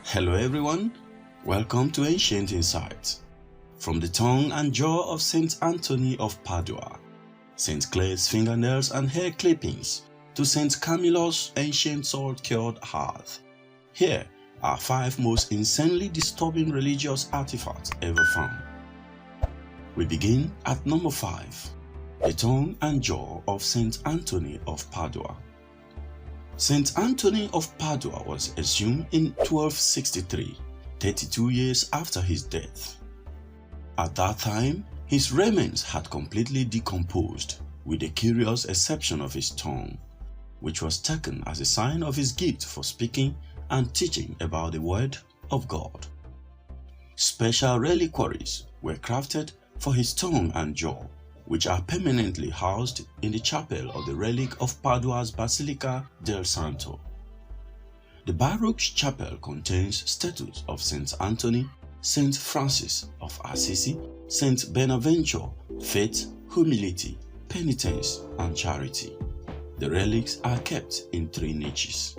Hello everyone, welcome to Ancient Insights. From the tongue and jaw of Saint Anthony of Padua, Saint Clare's fingernails and hair clippings, to Saint Camillus' ancient sword-cured hearth. Here are 5 most insanely disturbing religious artifacts ever found. We begin at number 5, the tongue and jaw of Saint Anthony of Padua. Saint Anthony of Padua was exhumed in 1263, 32 years after his death. At that time, his remains had completely decomposed, with the curious exception of his tongue, which was taken as a sign of his gift for speaking and teaching about the Word of God. Special reliquaries were crafted for his tongue and jaw, which are permanently housed in the chapel of the Relic of Padua's Basilica del Santo. The Baroque chapel contains statues of Saint Anthony, Saint Francis of Assisi, Saint Bonaventure, faith, humility, penitence, and charity. The relics are kept in 3 niches.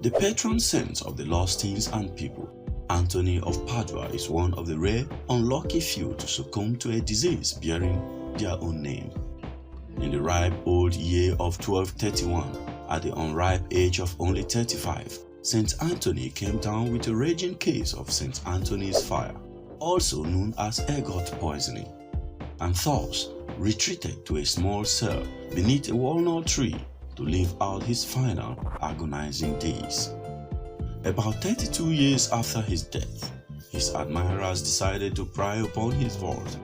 The patron saint of the lost things and people, Anthony of Padua, is one of the rare, unlucky few to succumb to a disease bearing their own name. In the ripe old year of 1231, at the unripe age of only 35, Saint Anthony came down with a raging case of Saint Anthony's fire, also known as ergot poisoning, and thus retreated to a small cell beneath a walnut tree to live out his final agonizing days. About 32 years after his death, his admirers decided to pry upon his vault.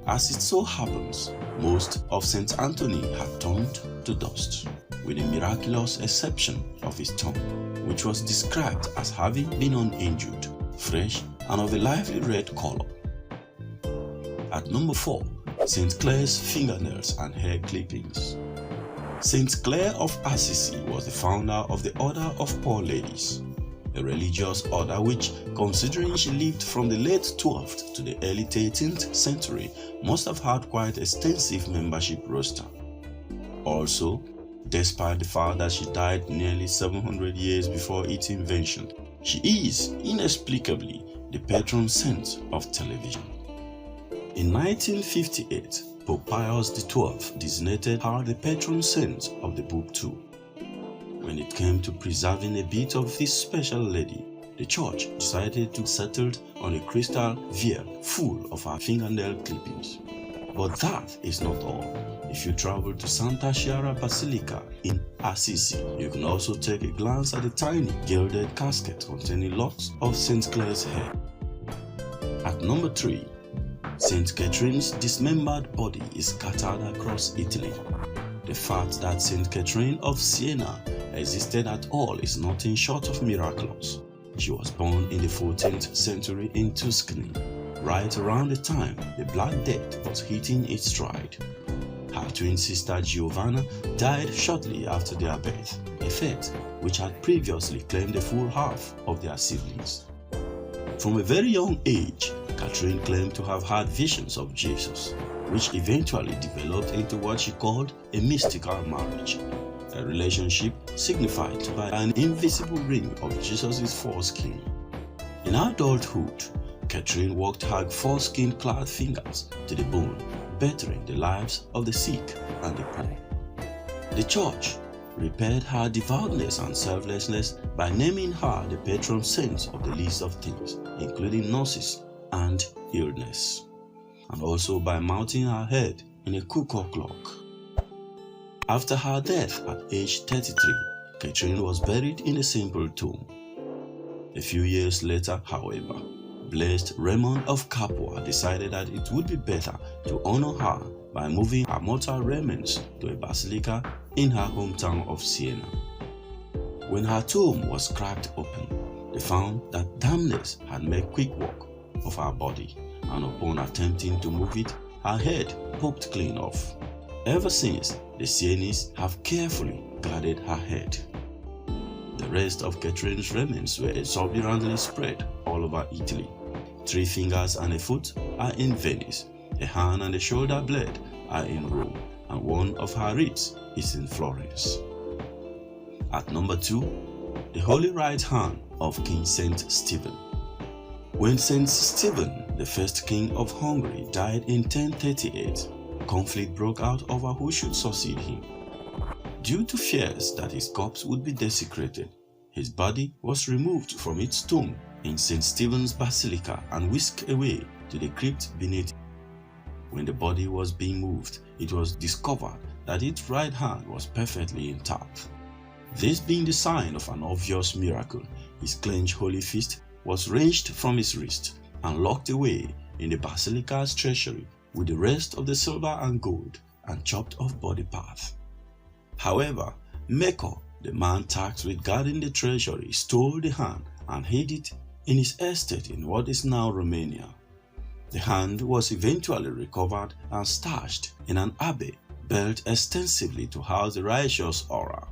As it so happens, most of Saint Anthony had turned to dust, with the miraculous exception of his tongue, which was described as having been uninjured, fresh, and of a lively red color. At number 4, Saint Clare's fingernails and hair clippings. Saint Clare of Assisi was the founder of the Order of Poor Ladies, a religious order which, considering she lived from the late 12th to the early 13th century, must have had quite extensive membership roster. Also, despite the fact that she died nearly 700 years before its invention, she is, inexplicably, the patron saint of television. In 1958, Pope Pius XII designated her the patron saint of the Book too. When it came to preserving a bit of this special lady, the church decided to settle on a crystal vial full of her fingernail clippings. But that is not all. If you travel to Santa Chiara Basilica in Assisi, you can also take a glance at the tiny gilded casket containing locks of Saint Clare's hair. At number 3, Saint Catherine's dismembered body is scattered across Italy. The fact that Saint Catherine of Siena existed at all is nothing short of miraculous. She was born in the 14th century in Tuscany, right around the time the Black Death was hitting its stride. Her twin sister Giovanna died shortly after their birth, a fate which had previously claimed a full half of their siblings. From a very young age, Catherine claimed to have had visions of Jesus, which eventually developed into what she called a mystical marriage, a relationship signified by an invisible ring of Jesus' foreskin. In adulthood, Catherine worked her foreskin-clad fingers to the bone, bettering the lives of the sick and the poor. The church repaired her devoutness and selflessness by naming her the patron saint of the least of things, including nurses and illness, and also by mounting her head in a cuckoo clock. After her death at age 33, Catherine was buried in a simple tomb. A few years later, however, Blessed Raymond of Capua decided that it would be better to honor her by moving her mortal remains to a basilica in her hometown of Siena. When her tomb was cracked open, they found that dampness had made quick work of her body, and upon attempting to move it, her head popped clean off. Ever since, the Sienese have carefully guarded her head. The rest of Catherine's remains were exuberantly spread all over Italy. 3 fingers and a foot are in Venice, a hand and a shoulder blade are in Rome, and one of her wrists is in Florence. At number 2, the holy right hand of King Saint Stephen. When Saint Stephen, the first king of Hungary, died in 1038, conflict broke out over who should succeed him. Due to fears that his corpse would be desecrated, his body was removed from its tomb in St. Stephen's Basilica and whisked away to the crypt beneath. When the body was being moved, it was discovered that its right hand was perfectly intact. This being the sign of an obvious miracle, his clenched holy fist was wrenched from his wrist and locked away in the basilica's treasury with the rest of the silver and gold and chopped off body parts. However, Meko, the man tasked with guarding the treasury, stole the hand and hid it in his estate in what is now Romania. The hand was eventually recovered and stashed in an abbey built extensively to house the righteous aura.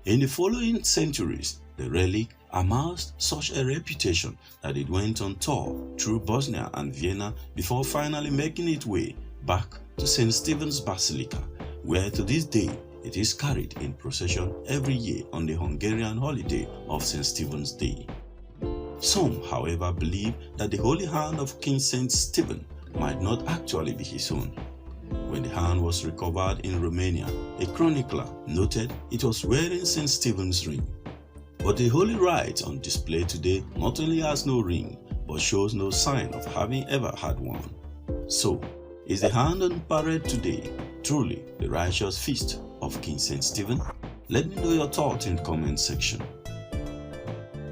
In the following centuries, the relic amassed such a reputation that it went on tour through Bosnia and Vienna before finally making its way back to St. Stephen's Basilica, where to this day it is carried in procession every year on the Hungarian holiday of St. Stephen's Day. Some, however, believe that the holy hand of King Saint Stephen might not actually be his own. When the hand was recovered in Romania, a chronicler noted it was wearing St. Stephen's ring. But the holy rite on display today not only has no ring, but shows no sign of having ever had one. So, is the hand on parade today truly the righteous fist of King Saint Stephen? Let me know your thoughts in the comment section.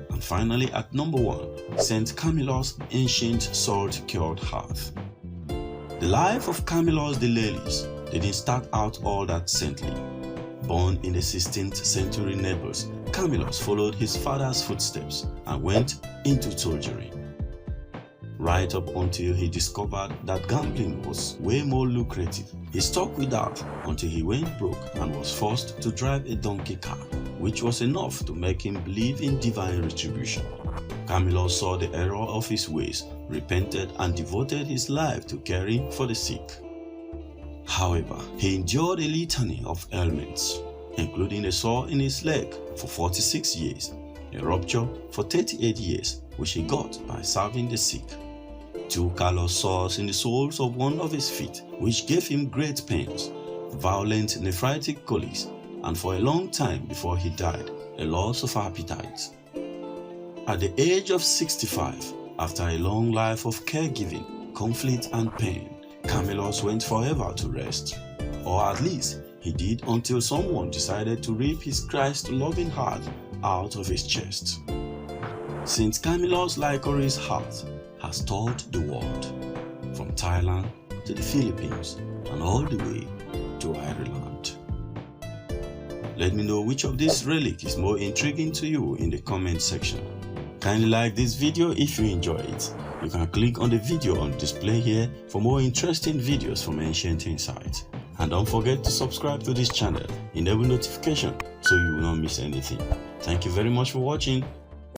And finally, at number 1, Saint Camillus' ancient salt-cured hearth. The life of Camillus de Lelis didn't start out all that saintly. Born in the 16th century Naples, Camillus followed his father's footsteps and went into soldiering. Right up until he discovered that gambling was way more lucrative, he stuck with that until he went broke and was forced to drive a donkey cart, which was enough to make him believe in divine retribution. Camillus saw the error of his ways, repented and devoted his life to caring for the sick. However, he endured a litany of ailments, including a sore in his leg for 46 years, a rupture for 38 years, which he got by serving the sick, 2 callous sores in the soles of one of his feet, which gave him great pains, violent nephritic colics, and for a long time before he died, a loss of appetite. At the age of 65, after a long life of caregiving, conflict and pain, Camillus went forever to rest, or at least he did until someone decided to rip his Christ-loving heart out of his chest. Saint Camillus' licorice heart has toured the world, from Thailand to the Philippines and all the way to Ireland. Let me know which of these relics is more intriguing to you in the comment section. Kindly like this video if you enjoy it. You can click on the video on display here for more interesting videos from Ancient Insights. And don't forget to subscribe to this channel, enable notification so you will not miss anything. Thank you very much for watching.